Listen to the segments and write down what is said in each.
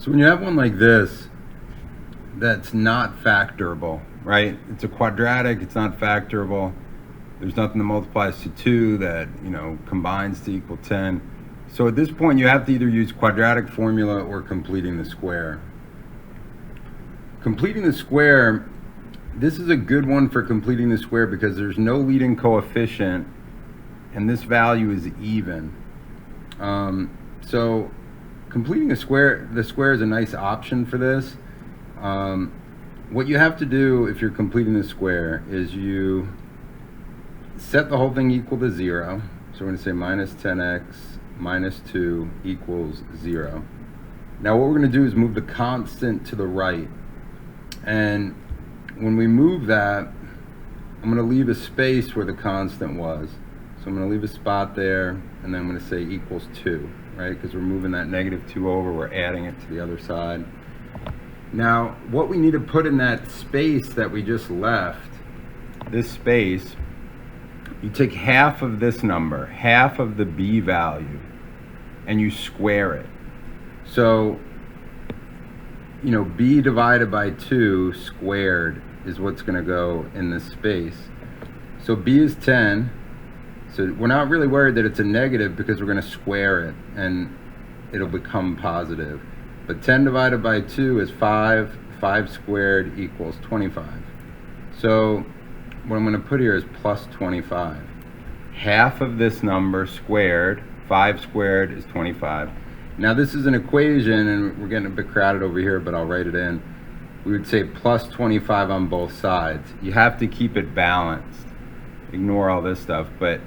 So when you have one like this, that's not factorable, right? It's a quadratic, it's not factorable. There's nothing that multiplies to 2 that, combines to equal 10. So at this point, you have to either use quadratic formula or completing the square. Completing the square, this is a good one for completing the square because there's no leading coefficient and this value is even. So completing the square is a nice option for this. What you have to do if you're completing the square is you set the whole thing equal to 0. So we're going to say minus 10x minus 2 equals 0. Now what we're going to do is move the constant to the right. And when we move that, I'm going to leave a space where the constant was. So I'm going to leave a spot there, and then I'm going to say equals 2, right? Because we're moving that negative 2 over, we're adding it to the other side. Now, what we need to put in that space that we just left, this space, you take half of this number, half of the b value, and you square it. So, b divided by 2 squared is what's going to go in this space. So b is 10. So we're not really worried that it's a negative because we're going to square it and it'll become positive. But 10 divided by 2 is 5. 5 squared equals 25. So what I'm going to put here is plus 25. Half of this number squared, 5 squared is 25. Now this is an equation and we're getting a bit crowded over here, but I'll write it in. We would say plus 25 on both sides. You have to keep it balanced. Ignore all this stuff, but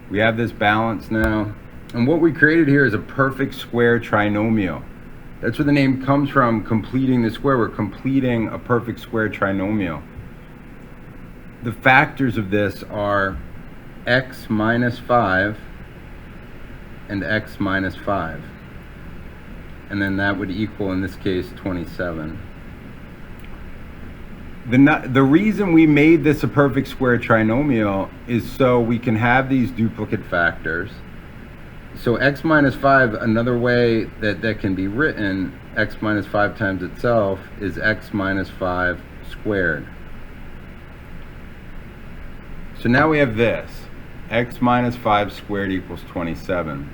we have this balance now. And what we created here is a perfect square trinomial. That's where the name comes from, completing the square. We're completing a perfect square trinomial. The factors of this are x minus 5 and x minus 5. And then that would equal, in this case, 27. The reason we made this a perfect square trinomial is so we can have these duplicate factors. So x minus 5, another way that can be written, x minus 5 times itself, is x minus 5 squared. So now we have this, x minus 5 squared equals 27.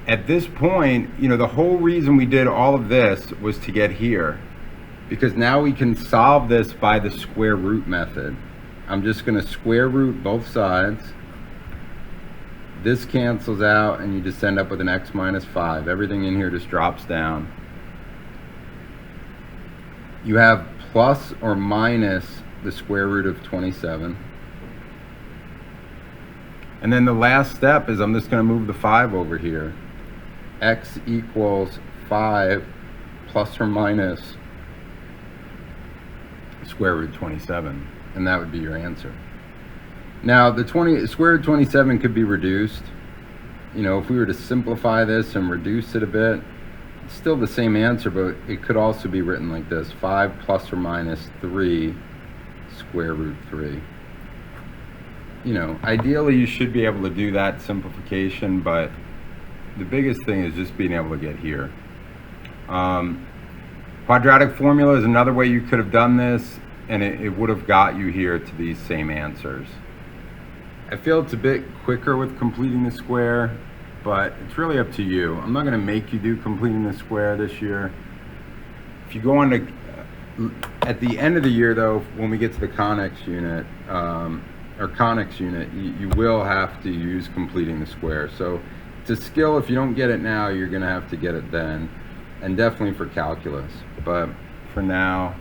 At this point, the whole reason we did all of this was to get here, because now we can solve this by the square root method. I'm just going to square root both sides. This cancels out and you just end up with an x minus 5. Everything in here just drops down. You have plus or minus the square root of 27. And then the last step is I'm just going to move the 5 over here. X equals 5 plus or minus square root 27, and that would be your answer. Now the square root 27 could be reduced. If we were to simplify this and reduce it a bit, it's still the same answer, but it could also be written like this: 5 plus or minus 3 square root 3. Ideally you should be able to do that simplification, but the biggest thing is just being able to get here. Quadratic formula is another way you could have done this, and it would have got you here to these same answers. I feel it's a bit quicker with completing the square, but it's really up to you. I'm not going to make you do completing the square this year. If you go on to, at the end of the year though, when we get to the conics unit, you will have to use completing the square. So it's a skill. If you don't get it now, you're going to have to get it then. And definitely for calculus, but for now,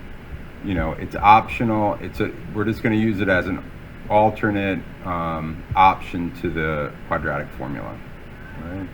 it's optional. We're just going to use it as an alternate option to the quadratic formula. All right.